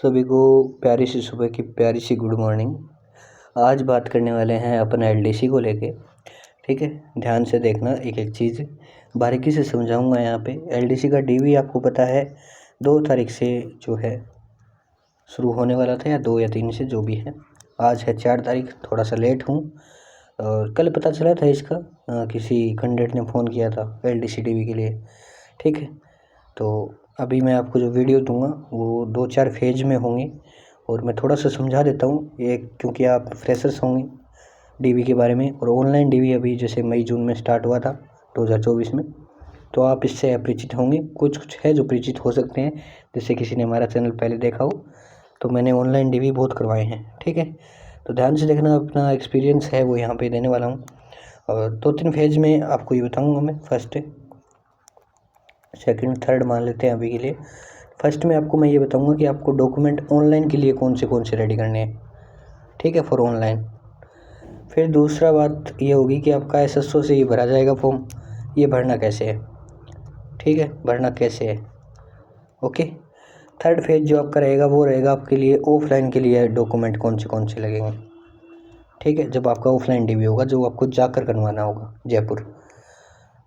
सभी को प्यारी सी सुबह की प्यारी सी गुड मॉर्निंग। आज बात करने वाले हैं अपन एलडीसी को लेके। ठीक है, ध्यान से देखना, एक एक चीज़ बारीकी से समझाऊंगा। यहाँ पे एलडीसी का डीवी आपको पता है 2 तारीख से जो है शुरू होने वाला था, या 2 या 3 से जो भी है। आज है 4 तारीख, थोड़ा सा लेट हूँ। और कल पता चला था इसका, किसी कैंडिडेट ने फ़ोन किया था एलडीसी डीवी के लिए। ठीक है, तो अभी मैं आपको जो वीडियो दूंगा वो 2-4 फेज में होंगे, और मैं थोड़ा सा समझा देता हूँ ये, क्योंकि आप फ्रेशर्स होंगे डीवी के बारे में। और ऑनलाइन डीवी अभी जैसे मई जून में स्टार्ट हुआ था 2024 में, तो आप इससे अपरिचित होंगे। कुछ कुछ है जो परिचित हो सकते हैं, जैसे किसी ने हमारा चैनल पहले देखा हो, तो मैंने ऑनलाइन डीवी बहुत करवाए हैं। ठीक है, तो ध्यान से देखना, अपना एक्सपीरियंस है वो यहाँ पे देने वाला हूँ। और 2-3 फेज में आपको ये बताऊँगा मैं, फर्स्ट सेकंड थर्ड मान लेते हैं अभी के लिए। फर्स्ट में आपको मैं ये बताऊंगा कि आपको डॉक्यूमेंट ऑनलाइन के लिए कौन से रेडी करने हैं। ठीक है, फॉर ऑनलाइन। फिर दूसरा बात ये होगी कि आपका एसएसओ से ये भरा जाएगा फॉर्म, ये भरना कैसे है। ठीक है, भरना कैसे है। ओके, थर्ड फेज जो आपका रहेगा वो रहेगा आपके लिए ऑफलाइन के लिए डॉक्यूमेंट कौन से लगेंगे। ठीक है, जब आपका ऑफलाइन डीवी होगा, जो आपको जाकर करवाना होगा जयपुर,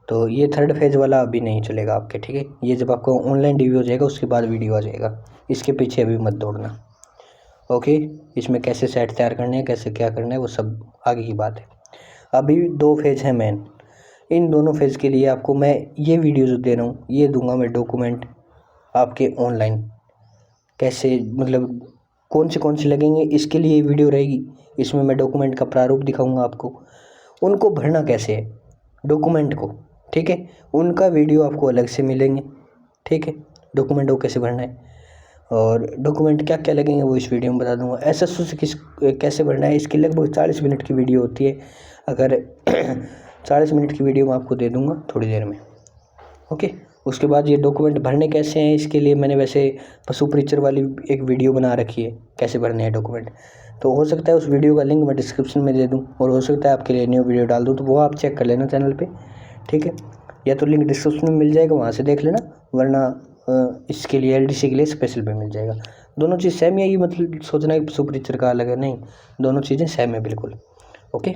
तो ये थर्ड फेज वाला अभी नहीं चलेगा आपके। ठीक है, ये जब आपका ऑनलाइन डीवी हो जाएगा उसके बाद वीडियो आ जाएगा, इसके पीछे अभी मत दौड़ना। ओके, इसमें कैसे सेट तैयार करने हैं, कैसे क्या करना है, वो सब आगे की बात है। अभी 2 फेज हैं मेन। इन दोनों फेज के लिए आपको मैं ये वीडियो जो दे रहा हूँ ये दूंगा मैं डॉक्यूमेंट आपके ऑनलाइन कैसे, मतलब कौन से लगेंगे, इसके लिए वीडियो रहेगी। इसमें मैं डॉक्यूमेंट का प्रारूप दिखाऊंगा आपको, उनको भरना कैसे है डॉक्यूमेंट को। ठीक है, उनका वीडियो आपको अलग से मिलेंगे। ठीक है, डॉक्यूमेंट को कैसे भरना है और डॉक्यूमेंट क्या क्या लगेंगे वो इस वीडियो में बता दूंगा। एसएसओ से कैसे भरना है, इसकी लगभग 40 मिनट की वीडियो होती है। अगर 40 मिनट की वीडियो मैं आपको दे दूंगा थोड़ी देर में। ओके, उसके बाद ये डॉक्यूमेंट भरने कैसे हैं, इसके लिए मैंने वैसे पशु परिचर वाली एक वीडियो बना रखी है कैसे भरने हैं डॉक्यूमेंट। तो हो सकता है उस वीडियो का लिंक मैं डिस्क्रिप्शन में दे दूं, और हो सकता है आपके लिए न्यू वीडियो डाल दूं, तो वो आप चेक कर लेना चैनल पे। ठीक है, या तो लिंक डिस्क्रिप्शन में मिल जाएगा, वहाँ से देख लेना, वरना इसके लिए एलडीसी के लिए स्पेशल पे मिल जाएगा। दोनों चीज़ सेम है, ये मतलब सोचना है पशु परिचर का अलग है, नहीं, दोनों चीज़ें सेम है बिल्कुल। ओके,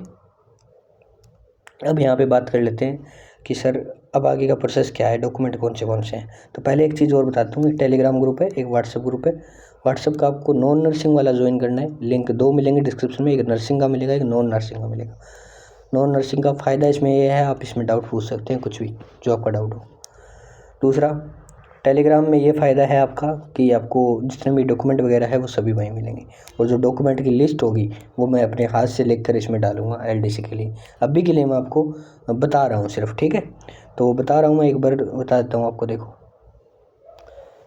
अब यहाँ पे बात कर लेते हैं कि सर अब आगे का प्रोसेस क्या है, डॉक्यूमेंट कौन से हैं। तो पहले एक चीज़ और बताता हूँ, एक टेलीग्राम ग्रुप है, एक व्हाट्सएप ग्रुप है। व्हाट्सएप का आपको नॉन नर्सिंग वाला ज्वाइन करना है। लिंक 2 मिलेंगे डिस्क्रिप्शन में, एक नर्सिंग का मिलेगा, एक नॉन नर्सिंग का मिलेगा। नॉन नर्सिंग का फ़ायदा इसमें ये है, आप इसमें डाउट पूछ सकते हैं, कुछ भी जो आपका डाउट हो। दूसरा, टेलीग्राम में ये फ़ायदा है आपका कि आपको जितने भी डॉक्यूमेंट वगैरह है वो सभी वहीं मिलेंगे, और जो डॉक्यूमेंट की लिस्ट होगी वो मैं अपने हाथ से लिख कर इसमें डालूंगा एलडीसी के लिए। अभी के लिए मैं आपको बता रहा हूँ सिर्फ। ठीक है, तो बता रहा हूँ मैं, एक बार बता देता हूँ आपको। देखो,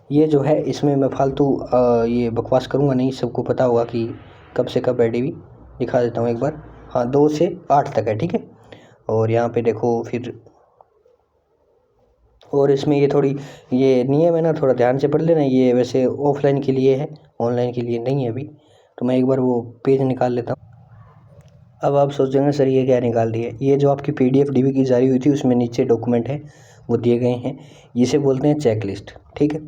ये जो है इसमें मैं फालतू ये बकवास करूँगा नहीं, सबको पता होगा कि कब से कब है डीवी। दिखा देता हूँ एक बार। हाँ, 2 से 8 तक है। ठीक है, और यहाँ पे देखो फिर, और इसमें ये थोड़ी ये नियम है ना, थोड़ा ध्यान से पढ़ लेना। ये वैसे ऑफलाइन के लिए है, ऑनलाइन के लिए नहीं है अभी। तो मैं एक बार वो पेज निकाल लेता हूँ। अब आप सोचेंगे सर ये क्या निकाल दिए, ये जो आपकी पीडीएफ डीवी की जारी हुई थी उसमें नीचे डॉक्यूमेंट है वो दिए गए हैं, इसे बोलते हैं चेक लिस्ट। ठीक है,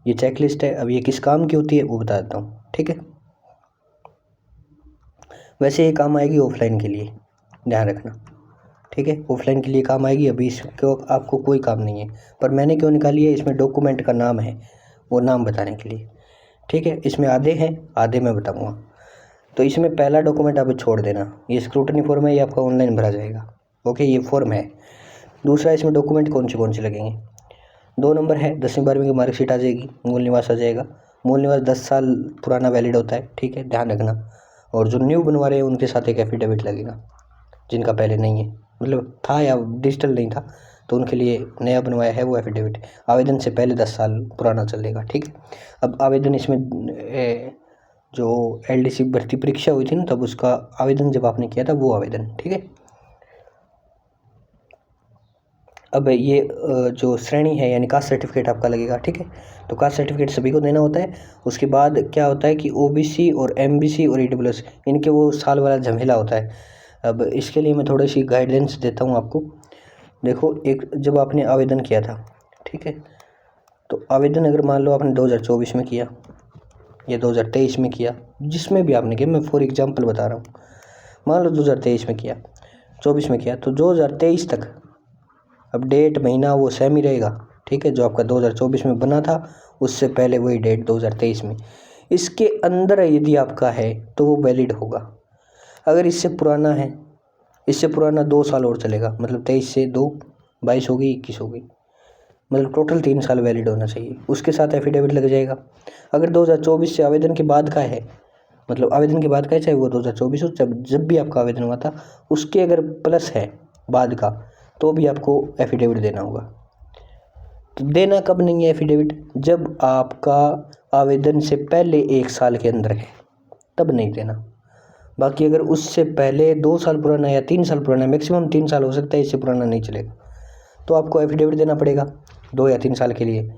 ये चेक लिस्ट है। अब ये किस काम की होती है वो बता देता हूँ। ठीक है, वैसे ये काम आएगी ऑफलाइन के लिए, ध्यान रखना। ठीक है, ऑफलाइन के लिए काम आएगी, अभी इसको आपको कोई काम नहीं है। पर मैंने क्यों निकाली है, इसमें डॉक्यूमेंट का नाम है, वो नाम बताने के लिए। ठीक है, इसमें आधे हैं, आधे मैं बताऊंगा। तो इसमें पहला डॉक्यूमेंट आप छोड़ देना, ये स्क्रूटनी फॉर्म है, ये आपका ऑनलाइन भरा जाएगा। ओके, ये फॉर्म है। दूसरा, इसमें डॉक्यूमेंट कौन से लगेंगे। 2 नंबर है, 10वीं 12वीं की मार्कशीट आ जाएगी, मूल निवास आ जाएगा। मूल निवास 10 साल पुराना वैलिड होता है। ठीक है, ध्यान रखना। और जो न्यू बनवा रहे हैं उनके साथ एक एफिडेविट लगेगा, जिनका पहले नहीं है, मतलब था या डिजिटल नहीं था, तो उनके लिए नया बनवाया है वो एफिडेविट। आवेदन से पहले 10 साल पुराना चलेगा। ठीक है, अब आवेदन इसमें जो एलडीसी भर्ती परीक्षा हुई थी ना, तब उसका आवेदन जब आपने किया था वो आवेदन। ठीक है, अब ये जो श्रेणी है यानी कास्ट सर्टिफिकेट आपका लगेगा। ठीक है, तो कास्ट सर्टिफिकेट सभी को देना होता है। उसके बाद क्या होता है कि ओबीसी और एमबीसी और ईडब्ल्यूएस, इनके वो साल वाला झमेला होता है। अब इसके लिए मैं थोड़ी सी गाइडेंस देता हूँ आपको। देखो, एक जब आपने आवेदन किया था, ठीक है, तो आवेदन अगर मान लो आपने 2024 में किया, या 2023 में किया, जिसमें भी आपने किया, मैं फॉर एग्जांपल बता रहा हूँ, मान लो 2023 में किया, 24 में किया, तो 2023 तक अब डेट महीना वो सेम ही रहेगा, ठीक है। जो आपका 2024 में बना था उससे पहले वही डेट 2023 में, इसके अंदर यदि आपका है तो वो वैलिड होगा। अगर इससे पुराना है, इससे पुराना 2 साल और चलेगा, मतलब 23 से 2 22 हो गई, 21 हो गई, मतलब टोटल 3 साल वैलिड होना चाहिए, उसके साथ एफिडेविट लग जाएगा। अगर 2024 से आवेदन के बाद का है, मतलब आवेदन के बाद का है, चाहे वो 2024 हो, जब भी आपका आवेदन हुआ था उसके अगर प्लस है बाद का, तो भी आपको एफिडेविट देना होगा। तो देना कब नहीं है एफिडेविट? जब आपका आवेदन से पहले 1 साल के अंदर है, तब नहीं देना। बाकी अगर उससे पहले 2 साल पुराना या 3 साल पुराना, मैक्सिमम 3 साल हो सकता है, इससे पुराना नहीं चलेगा, तो आपको एफिडेविट देना पड़ेगा 2 या 3 साल के लिए।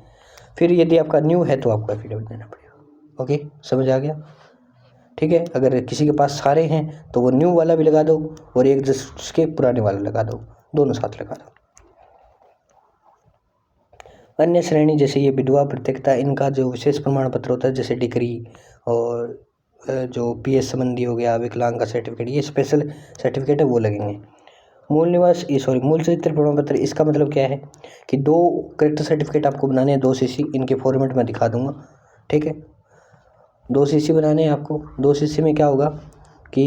फिर यदि आपका न्यू है तो आपको एफिडेविट देना पड़ेगा। ओके, समझ आ गया? ठीक है। अगर किसी के पास सारे हैं तो वो न्यू वाला भी लगा दो और एक जिसके पुराने वाला लगा दो, दोनों साथ लगा दो। अन्य श्रेणी जैसे ये विधवा प्रत्यक्षता, इनका जो विशेष प्रमाण पत्र होता है, जैसे डिग्री और जो पीएस संबंधी हो गया, विकलांग का सर्टिफिकेट, ये स्पेशल सर्टिफिकेट है, वो लगेंगे। मूल निवास मूल चरित्र प्रमाण पत्र, इसका मतलब क्या है कि 2 करेक्टर सर्टिफिकेट आपको बनाने हैं, 2 सीसी, इनके फॉर्मेट में दिखा दूंगा, ठीक है। 2 सीसी बनाने हैं आपको। 2 सीसी में क्या होगा कि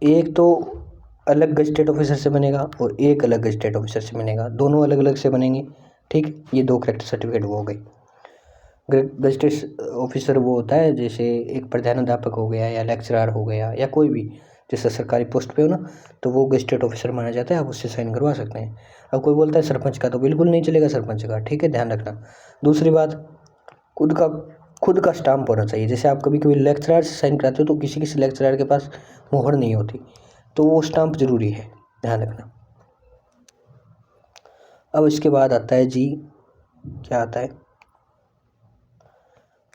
एक तो अलग गजटेड ऑफिसर से बनेगा और एक अलग गजटेड ऑफिसर से बनेगा, दोनों अलग अलग से बनेंगे, ठीक। ये 2 करेक्टर सर्टिफिकेट वो हो गए। गजटेड ऑफिसर वो होता है जैसे एक प्रधानाध्यापक हो गया या लेक्चरर हो गया या कोई भी जैसे सरकारी पोस्ट पे हो ना, तो वो गजटेड ऑफिसर माना जाता है, आप उससे साइन करवा सकते हैं। अब कोई बोलता है सरपंच का, तो बिल्कुल नहीं चलेगा सरपंच का, ठीक है, ध्यान रखना। दूसरी बात, खुद का स्टाम्प होना चाहिए। जैसे आप कभी कभी लेक्चरर से साइन कराते हो तो किसी किसी लेक्चरर के पास मोहर नहीं होती, तो वो स्टाम्प जरूरी है, ध्यान रखना। अब इसके बाद आता है जी, क्या आता है,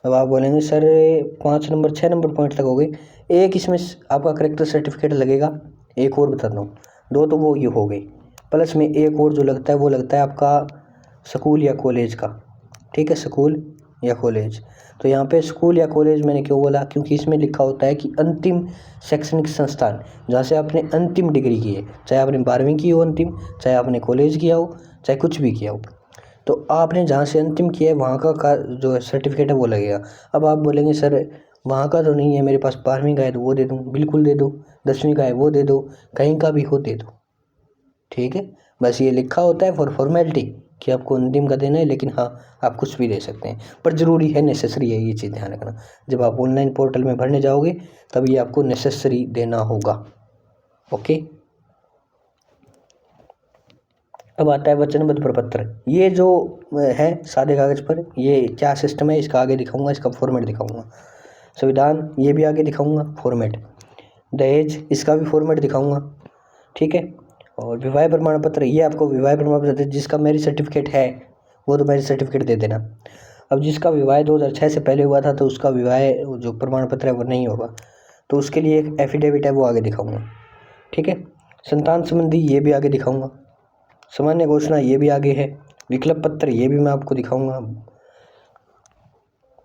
अब आप बोलेंगे सर 5 नंबर 6 नंबर पॉइंट तक हो गए, एक इसमें आपका करेक्टर सर्टिफिकेट लगेगा, एक और बता दूँ, 2 तो वो ये हो गई, प्लस में एक और जो लगता है वो लगता है आपका स्कूल या कॉलेज का, ठीक है, स्कूल या कॉलेज। तो यहाँ पे स्कूल या कॉलेज मैंने क्यों बोला, क्योंकि इसमें लिखा होता है कि अंतिम शैक्षणिक संस्थान जहाँ से आपने अंतिम डिग्री की है, चाहे आपने 12वीं की हो अंतिम, चाहे आपने कॉलेज किया हो, चाहे कुछ भी किया हो, तो आपने जहाँ से अंतिम किया है वहाँ का जो सर्टिफिकेट है वो लगेगा। अब आप बोलेंगे सर वहाँ का तो नहीं है मेरे पास, 12वीं का है तो वो दे दूँ, बिल्कुल दे दो, 10वीं का है वो दे दो, कहीं का भी हो दे दो, ठीक है। बस ये लिखा होता है फॉर फॉर्मेलिटी कि आपको अंतिम का देना है, लेकिन हाँ आप कुछ भी दे सकते हैं, पर ज़रूरी है, नेसेसरी है, ये चीज़ ध्यान रखना। जब आप ऑनलाइन पोर्टल में भरने जाओगे तब ये आपको नेसेसरी देना होगा। ओके। अब आता है वचनबद्ध प्रपत्र, ये जो है सादे कागज़ पर, ये क्या सिस्टम है इसका आगे दिखाऊंगा, इसका फॉर्मेट दिखाऊंगा। संविधान ये भी आगे दिखाऊंगा फॉर्मेट, दहेज इसका भी फॉर्मेट दिखाऊंगा, ठीक है। और विवाह प्रमाण पत्र, ये आपको विवाह प्रमाण पत्र जिसका मैरिज सर्टिफिकेट है वो तो मैरिज सर्टिफिकेट दे देना। अब जिसका विवाह 2006 से पहले हुआ था तो उसका विवाह जो प्रमाण पत्र है वो नहीं होगा, तो उसके लिए एक एफिडेविट है वो आगे दिखाऊंगा, ठीक है। संतान संबंधी ये भी आगे दिखाऊंगा, सामान्य घोषणा ये भी आगे है, विकल्प पत्र ये भी मैं आपको दिखाऊंगा,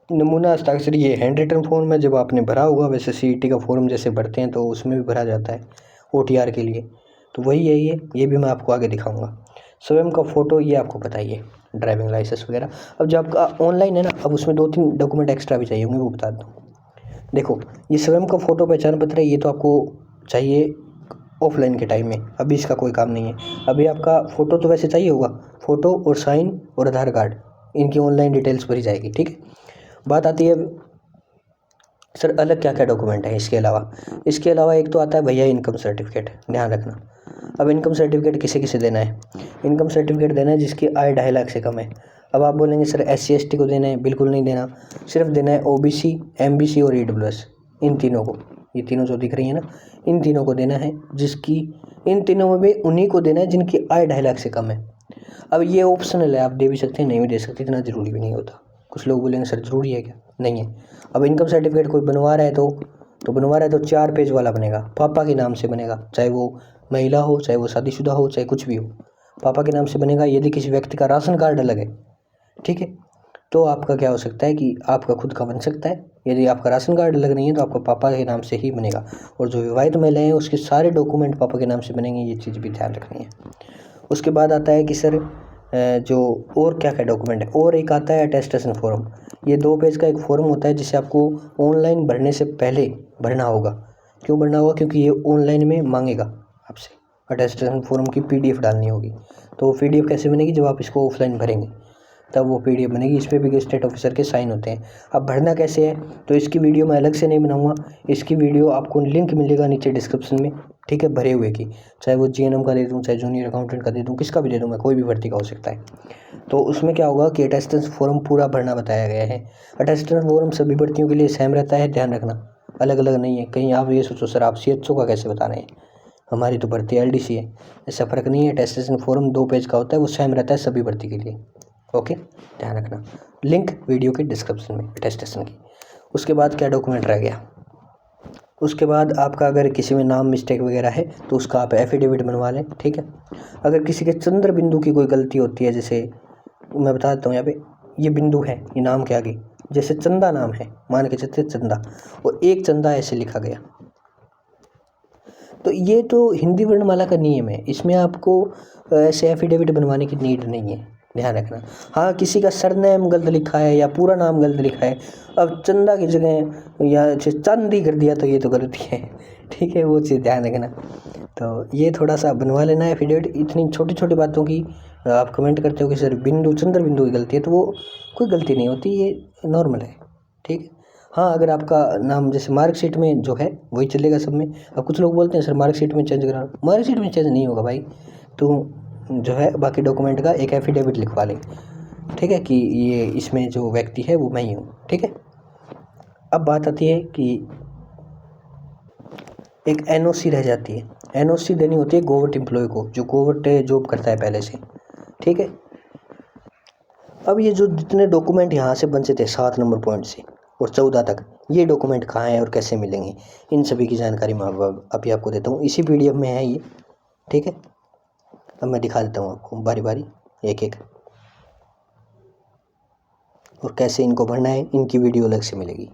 नमूना हस्ताक्षर ये हैंड रिटन फॉर्म है जब आपने भरा होगा, वैसे सीईटी का फॉर्म जैसे भरते हैं तो उसमें भी भरा जाता है ओटीआर के लिए, तो वही है ये भी मैं आपको आगे दिखाऊंगा। स्वयं का फ़ोटो ये आपको बताइए, ड्राइविंग लाइसेंस वगैरह। अब जो आपका ऑनलाइन है ना, अब उसमें 2-3 डॉक्यूमेंट एक्स्ट्रा भी चाहिए होंगे, वो बता दूँ। देखो ये स्वयं का फ़ोटो पहचान पत्र है, ये तो आपको चाहिए ऑफलाइन के टाइम में, अभी इसका कोई काम नहीं है। अभी आपका फ़ोटो तो वैसे चाहिए होगा, फ़ोटो और साइन और आधार कार्ड, इनकी ऑनलाइन डिटेल्स भरी जाएगी, ठीक है। बात आती है सर अलग क्या क्या डॉक्यूमेंट है इसके अलावा। इसके अलावा एक तो आता है भैया इनकम सर्टिफिकेट, ध्यान रखना। अब इनकम सर्टिफिकेट किसे किसे देना है, इनकम सर्टिफिकेट देना है जिसकी आय 2.5 लाख से कम है। अब आप बोलेंगे सर SC ST को देना है, बिल्कुल नहीं देना, सिर्फ देना है OBC MBC और EWS, इन तीनों को, ये तीनों जो दिख रही है ना, इन तीनों को देना है, जिसकी इन तीनों में भी उन्हीं को देना है जिनकी आय 2.5 लाख से कम है। अब ये ऑप्शनल है, आप दे भी सकते हैं नहीं भी दे सकते, इतना ज़रूरी भी नहीं होता। कुछ लोग बोलेंगे सर ज़रूरी है क्या, नहीं है। अब इनकम सर्टिफिकेट कोई बनवा रहा है तो बनवा रहा है तो 4 पेज वाला बनेगा, पापा के नाम से बनेगा, चाहे वो महिला हो, चाहे वो शादीशुदा हो, चाहे कुछ भी हो, पापा के नाम से बनेगा। यदि किसी व्यक्ति का राशन कार्ड अलग है, ठीक है, तो आपका क्या हो सकता है कि आपका खुद का बन सकता है। यदि आपका राशन कार्ड अलग नहीं है तो आपका पापा के नाम से ही बनेगा। और जो विवाहित महिलाएं हैं उसके सारे डॉक्यूमेंट पापा के नाम से बनेंगे, ये चीज़ भी ध्यान रखनी है। उसके बाद आता है कि सर जो और क्या क्या डॉक्यूमेंट है, और एक आता है अटेस्टेशन फॉर्म। ये 2 पेज का एक फॉर्म होता है जिसे आपको ऑनलाइन भरने से पहले भरना होगा। क्यों भरना होगा? क्योंकि ये ऑनलाइन में मांगेगा आपसे, अटेस्टेशन फॉर्म की PDF डालनी होगी। तो PDF कैसे बनेगी? जब आप इसको ऑफलाइन भरेंगे तब वो PDF बनेगी। इस पर भी गेस्टेट ऑफिसर के साइन होते हैं। अब भरना कैसे है तो इसकी वीडियो मैं अलग से नहीं बनाऊंगा, इसकी वीडियो आपको लिंक मिलेगा नीचे डिस्क्रिप्शन में, ठीक है, भरे हुए की। चाहे वो GNM का दे दूँ, चाहे जूनियर अकाउंटेंट का दे दूँ, किसका भी दे दूँ मैं, कोई भी भर्ती का हो सकता है। तो उसमें क्या होगा कि अटेस्टेंस फॉर्म पूरा भरना बताया गया है। अटेस्टेंस फॉर्म सभी भर्तियों के लिए सेम रहता है, ध्यान रखना, अलग अलग नहीं है। कहीं आप ये सोचो सर आप CHO का कैसे बता रहे हैं, हमारी तो भर्ती LDC है, ऐसा फ़र्क नहीं है। अटेस्टेशन फॉर्म 2 पेज का होता है, वो सेम रहता है सभी भर्ती के लिए। ओके, ध्यान रखना। लिंक वीडियो के डिस्क्रिप्शन में अटेस्टेशन की। उसके बाद क्या डॉक्यूमेंट रह गया? उसके बाद आपका अगर किसी में नाम मिस्टेक वगैरह है तो उसका आप एफिडेविट बनवा लें, ठीक है। अगर किसी के चंद्र बिंदु की कोई गलती होती है, जैसे मैं बता देता हूँ यहाँ पे, ये बिंदु है, ये नाम के आगे, जैसे चंदा नाम है, मान के चलते चंदा, और एक चंदा ऐसे लिखा गया, तो ये तो हिंदी वर्णमाला का नियम है, इसमें आपको ऐसे एफिडेविट बनवाने की नीड नहीं है, ध्यान रखना। हाँ, किसी का सरनेम गलत लिखा है या पूरा नाम गलत लिखा है, अब चंदा की जगह या चांदी कर दिया तो ये तो गलती है, ठीक है, वो चीज़ ध्यान रखना। तो ये थोड़ा सा बनवा लेना एफिडेविट। इतनी छोटी छोटी बातों की आप कमेंट करते हो कि सर बिंदु चंद्र बिंदु की गलती है, तो वो कोई गलती नहीं होती, ये नॉर्मल है, ठीक है। हाँ, अगर आपका नाम जैसे मार्कशीट में जो है वही चलेगा सब में। अब कुछ लोग बोलते हैं सर मार्कशीट में चेंज करा, मार्कशीट में चेंज नहीं होगा भाई, तो जो है बाकी डॉक्यूमेंट का एक एफिडेविट लिखवा लें, ठीक है, कि ये इसमें जो व्यक्ति है वो मैं ही हूँ, ठीक है। अब बात आती है कि एक NOC रह जाती है। NOC देनी होती है गवर्नमेंट एम्प्लॉय को, जो गवर्नमेंट जॉब करता है पहले से, ठीक है। अब ये जो जितने डॉक्यूमेंट यहाँ से बचे थे 7 नंबर पॉइंट से और 14 तक, ये डॉक्यूमेंट कहाँ हैं और कैसे मिलेंगे, इन सभी की जानकारी मैं अभी आपको देता हूँ। इसी PDF में है ये, ठीक है। अब मैं दिखा देता हूँ आपको बारी बारी एक एक, और कैसे इनको भरना है, इनकी वीडियो अलग से मिलेगी।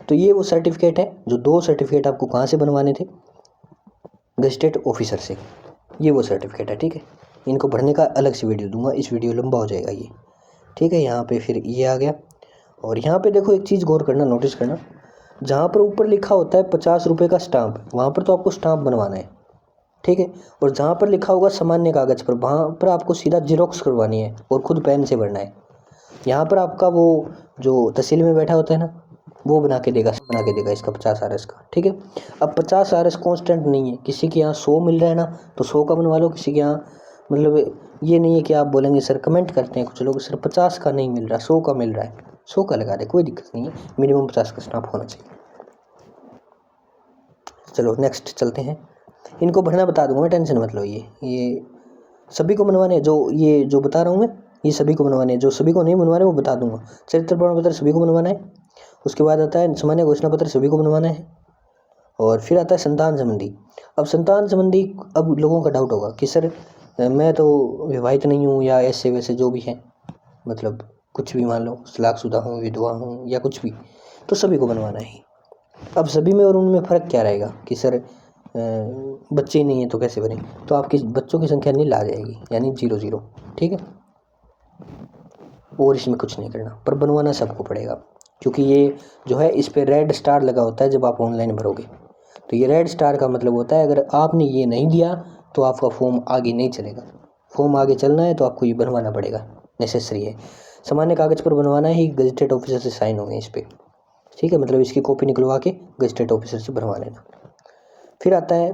तो ये वो सर्टिफिकेट है, जो 2 सर्टिफिकेट आपको कहाँ से बनवाने थे, गेस्टेट ऑफिसर से, ये वो सर्टिफिकेट है, ठीक है। इनको भरने का अलग से वीडियो दूंगा, इस वीडियो लंबा हो जाएगा ये, ठीक है। यहाँ पे फिर ये आ गया, और यहाँ पे देखो एक चीज़ गौर करना, नोटिस करना, जहाँ पर ऊपर लिखा होता है 50 रुपये का स्टाम्प, वहाँ पर तो आपको स्टाम्प बनवाना है, ठीक है। और जहाँ पर लिखा होगा सामान्य कागज़ पर, वहाँ पर आपको सीधा जीरोक्स करवानी है और खुद पेन से भरना है। यहाँ पर आपका वो जो तहसील में बैठा होता है ना, वो बना के देगा इसका 50 RS का, ठीक है। अब 50 RS कांस्टेंट नहीं है, किसी के यहाँ 100 मिल रहा है ना तो 100 का बनवा लो, किसी के यहाँ मतलब ये नहीं है कि आप बोलेंगे सर, कमेंट करते हैं कुछ लोग सर 50 का नहीं मिल रहा, 100 का मिल रहा है, 100 का लगा दे, कोई दिक्कत नहीं है, मिनिमम 50 का स्टाम्प होना चाहिए। चलो नेक्स्ट चलते हैं। इनको भरना बता दूंगा, टेंशन मत लो, ये सभी को बनवाने हैं, जो ये जो बता रहा हूँ मैं, ये सभी को बनवाने हैं, जो सभी को नहीं बनवा रहे वो बता दूंगा। चरित्र प्रमाण पत्र सभी को बनवाना है। उसके बाद आता है सामान्य घोषणा पत्र, सभी को बनवाना है। और फिर आता है संतान संबंधी। अब संतान संबंधी, अब लोगों का डाउट होगा कि सर मैं तो विवाहित नहीं हूँ, या ऐसे वैसे जो भी है, मतलब कुछ भी मान लो, तलाकशुदा हूँ, विधवा हूँ, या कुछ भी, तो सभी को बनवाना है। अब सभी में और उनमें फ़र्क क्या रहेगा कि सर बच्चे ही नहीं है तो कैसे बने, तो आपकी बच्चों की संख्या नील आ जाएगी, यानी 0 ठीक है। और इसमें कुछ नहीं करना, पर बनवाना सबको पड़ेगा, क्योंकि ये जो है इस पर रेड स्टार लगा होता है जब आप ऑनलाइन भरोगे। तो ये रेड स्टार का मतलब होता है अगर आपने ये नहीं दिया तो आपका फॉर्म आगे नहीं चलेगा। फॉर्म आगे चलना है तो आपको ये बनवाना पड़ेगा, नेसेसरी है। सामान्य कागज़ पर बनवाना ही, गजेटेड ऑफिसर से साइन होंगे इस पर, ठीक है। मतलब इसकी कॉपी निकलवा के गजेटेड ऑफिसर से भरवा लेना। फिर आता है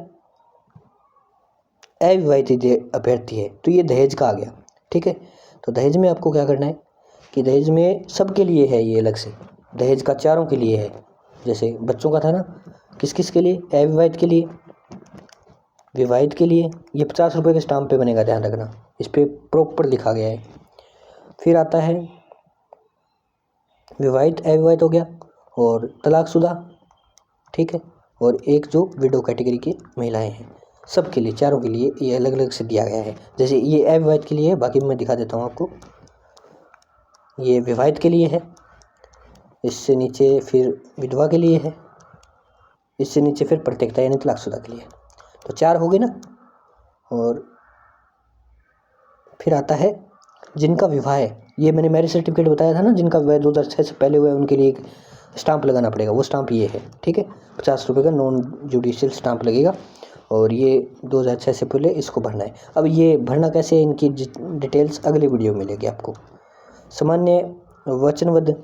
अविवाहित अभ्यर्थी है, तो ये दहेज का आ गया, ठीक है। तो दहेज में आपको क्या करना है कि दहेज में सबके लिए है, ये अलग से दहेज का चारों के लिए है। जैसे बच्चों का था ना, किस किस के लिए, अविवाहित के लिए, विवाहित के लिए। ये 50 रुपये के स्टाम्प पे बनेगा, ध्यान रखना, इस पर प्रॉपर लिखा गया है। फिर आता है विवाहित अविवाहित हो गया, और तलाकशुदा, ठीक है। और एक जो विडो कैटेगरी की महिलाएं हैं, सबके लिए, चारों के लिए ये अलग अलग से दिया गया है। जैसे ये अविवाहित के लिए है, बाकी मैं दिखा देता हूँ आपको। ये विवाहित के लिए है, इससे नीचे फिर विधवा के लिए है, इससे नीचे फिर परित्यक्ता यानी तलाकशुदा के लिए। तो 4 हो गए ना। और फिर आता है जिनका विवाह है, ये मैंने मैरिज सर्टिफिकेट बताया था ना, जिनका विवाह 2006 से पहले हुआ है उनके लिए एक स्टाम्प लगाना पड़ेगा, वो स्टाम्प ये है, ठीक है। 50 रुपये का नॉन जुडिशियल स्टाम्प लगेगा और ये 2006 से पहले इसको भरना है। अब ये भरना कैसे है, इनकी डिटेल्स अगले वीडियो में मिलेगी आपको। सामान्य वचनबद्ध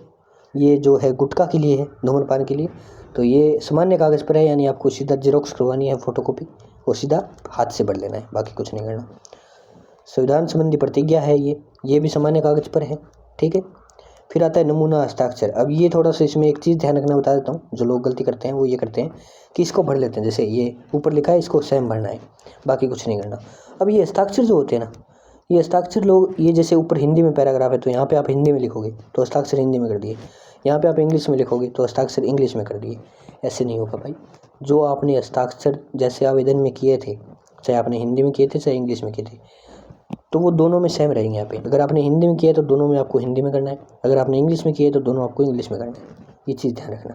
ये जो है गुटखा के लिए है, धूम्रपान के लिए, तो ये सामान्य कागज़ पर है, यानी आपको सीधा जेरोक्स करवानी है फोटोकॉपी, वो सीधा हाथ से भर लेना है, बाकी कुछ नहीं करना। संविधान संबंधी प्रतिज्ञा है ये भी सामान्य कागज़ पर है, ठीक है। फिर आता है नमूना हस्ताक्षर। अब ये थोड़ा सा इसमें एक चीज़ ध्यान रखना बता देता हूँ, जो लोग गलती करते हैं वो ये करते हैं कि इसको भर लेते हैं, जैसे ये ऊपर लिखा है इसको सेम भरना है, बाकी कुछ नहीं करना। अब ये हस्ताक्षर जो होते हैं ना, ये हस्ताक्षर लोग, ये जैसे ऊपर हिंदी में पैराग्राफ है तो यहाँ पे आप हिंदी में लिखोगे तो हस्ताक्षर हिंदी में कर दिए, यहाँ पे आप इंग्लिश में लिखोगे तो हस्ताक्षर इंग्लिश में कर दिए। ऐसे नहीं होगा भाई। जो आपने हस्ताक्षर जैसे आवेदन में किए थे, चाहे आपने हिंदी में किए थे चाहे इंग्लिश में किए थे, तो वो दोनों में सेम रहेंगे। यहाँ पे अगर आपने हिंदी में किया है तो दोनों में आपको हिंदी में करना है, अगर आपने इंग्लिश में किया है तो दोनों आपको इंग्लिश में करना है। ये चीज़ ध्यान रखना,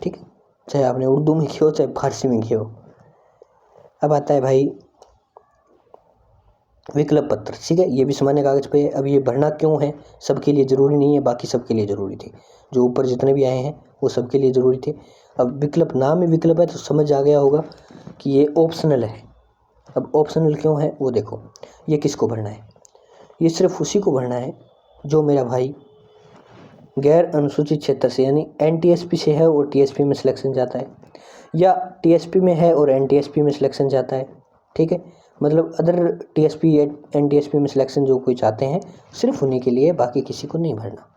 ठीक है। चाहे आपने उर्दू में किया हो चाहे फारसी में किया हो। अब आता है भाई विकल्प पत्र, ठीक है। ये भी सामान्य कागज़ पे है। अब ये भरना क्यों है, सबके लिए ज़रूरी नहीं है, बाकी सबके लिए ज़रूरी थे। जो ऊपर जितने भी आए हैं वो सबके लिए ज़रूरी थे। अब विकल्प, नाम में विकल्प है तो समझ आ गया होगा कि ये ऑप्शनल है। अब ऑप्शनल क्यों है वो देखो, ये किसको भरना है, ये सिर्फ उसी को भरना है जो मेरा भाई गैर अनुसूचित क्षेत्र से यानी NTSP से है और TSP में सिलेक्शन जाता है, या TSP में है और NTSP में सिलेक्शन जाता है, ठीक है। मतलब अदर TSP या NTSP में सिलेक्शन जो कोई चाहते हैं सिर्फ उन्हीं के लिए, बाकी किसी को नहीं भरना,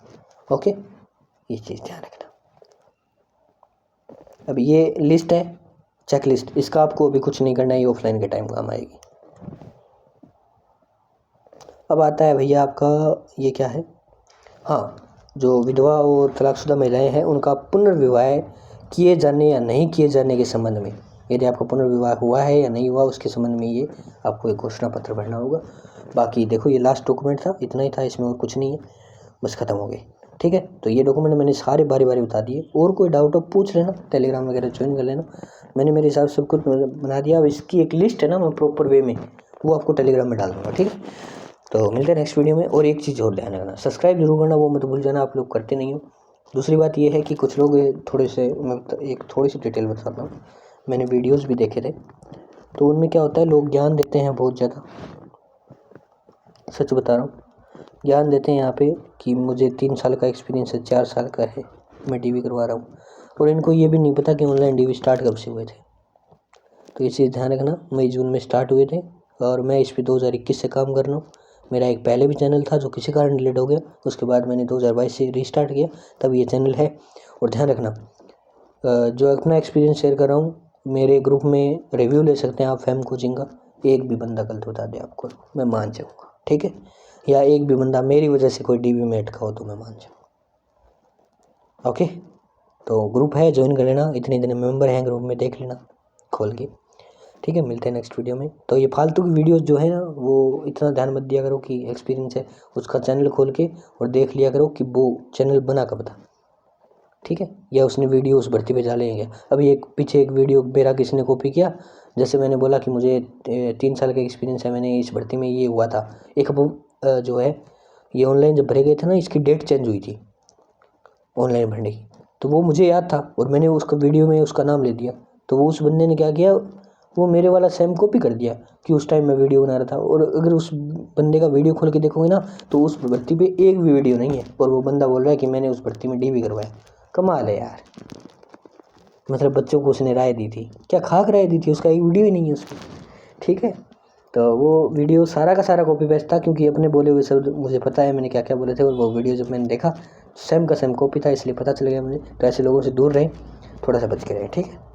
ओके। ये चीज़ ध्यान रखना। अब ये लिस्ट है, चेक लिस्ट, इसका आपको अभी कुछ नहीं करना है, ये ऑफलाइन के टाइम काम आएगी। अब आता है भैया आपका ये क्या है, हाँ, जो विधवा और तलाकशुदा महिलाएं हैं उनका पुनर्विवाह किए जाने या नहीं किए जाने के संबंध में, यदि आपका पुनर्विवाह हुआ है या नहीं हुआ उसके संबंध में ये आपको एक घोषणा पत्र भरना होगा। बाकी देखो ये लास्ट डॉक्यूमेंट था, इतना ही था, इसमें और कुछ नहीं है, बस ख़त्म हो गए, ठीक है। तो ये डॉक्यूमेंट मैंने सारे बारी बारी बता दिए, और कोई डाउट हो पूछ लेना, टेलीग्राम वगैरह ज्वाइन कर लेना। मैंने मेरे हिसाब से सब कुछ बना दिया। अब इसकी एक लिस्ट है ना, मैं प्रॉपर वे में वो आपको टेलीग्राम में डाल दूँगा, ठीक है। तो मिलते हैं नेक्स्ट वीडियो में। और एक चीज़ और ध्यान रखना, सब्सक्राइब जरूर करना, वो मत भूल जाना, आप लोग करते नहीं हो। दूसरी बात ये है कि कुछ लोग थोड़े से, मैं एक थोड़ी सी डिटेल बताता हूँ, मैंने वीडियोस भी देखे थे तो उनमें क्या होता है, लोग ज्ञान देते हैं बहुत ज़्यादा, सच बता रहा हूँ, ज्ञान देते हैं यहाँ पे कि मुझे 3 साल का एक्सपीरियंस है, 4 साल का है, मैं DV करवा रहा हूँ, और इनको ये भी नहीं पता कि ऑनलाइन DV स्टार्ट कब से हुए थे। तो ये चीज़ ध्यान रखना, मई जून में स्टार्ट हुए थे और मैं इस पर 2021 से काम कर रहा हूँ। मेरा एक पहले भी चैनल था जो किसी कारण डिलीट हो गया, उसके बाद मैंने 2022 से रीस्टार्ट किया, तब ये चैनल है। और ध्यान रखना, जो अपना एक्सपीरियंस शेयर कर रहा हूँ, मेरे ग्रुप में रिव्यू ले सकते हैं आप फैम कोचिंग का, एक भी बंदा गलत बता दे आपको मैं मान जाऊँगा, ठीक है। या एक भी बंदा मेरी वजह से कोई DV में अटका हो तो मैं मान जाऊँगा, ओके। तो ग्रुप है, ज्वाइन कर लेना, इतने दिन मेंबर हैं ग्रुप में, देख लेना खोल के, ठीक है। मिलते हैं नेक्स्ट वीडियो में। तो ये फालतू की वीडियोस जो है ना, वो इतना ध्यान मत दिया करो कि एक्सपीरियंस है, उसका चैनल खोल के और देख लिया करो कि वो चैनल बना कब था, ठीक है, या उसने वीडियो उस भर्ती पे डाले हैं क्या। अभी एक पीछे एक वीडियो मेरा किसी ने कॉपी किया, जैसे मैंने बोला कि मुझे 3 साल का एक्सपीरियंस है, मैंने इस भर्ती में ये हुआ था, एक जो है ये ऑनलाइन जब भरे गए थे ना, इसकी डेट चेंज हुई थी ऑनलाइन भरने की, तो वो मुझे याद था और मैंने उसका वीडियो में उसका नाम ले दिया। तो वो उस बंदे ने क्या किया, वो मेरे वाला सेम कॉपी कर दिया कि उस टाइम मैं वीडियो बना रहा था। और अगर उस बंदे का वीडियो खोल के देखोगे ना तो उस भर्ती पे एक भी वीडियो नहीं है, और वो बंदा बोल रहा है कि मैंने उस भर्ती में DV करवाया। कमाल है यार, मतलब बच्चों को उसने राय दी थी, क्या खाक राय दी थी, उसका एक वीडियो ही नहीं है उसकी, ठीक है। तो वो वीडियो सारा का सारा कॉपी पेस्ट था, क्योंकि अपने बोले हुए शब्द मुझे पता है मैंने क्या क्या बोले थे, और वो वीडियो जब मैंने देखा सेम का सेम कॉपी था, इसलिए पता चल गया मुझे। तो ऐसे लोगों से दूर रहें, थोड़ा सा बच के रहें, ठीक है।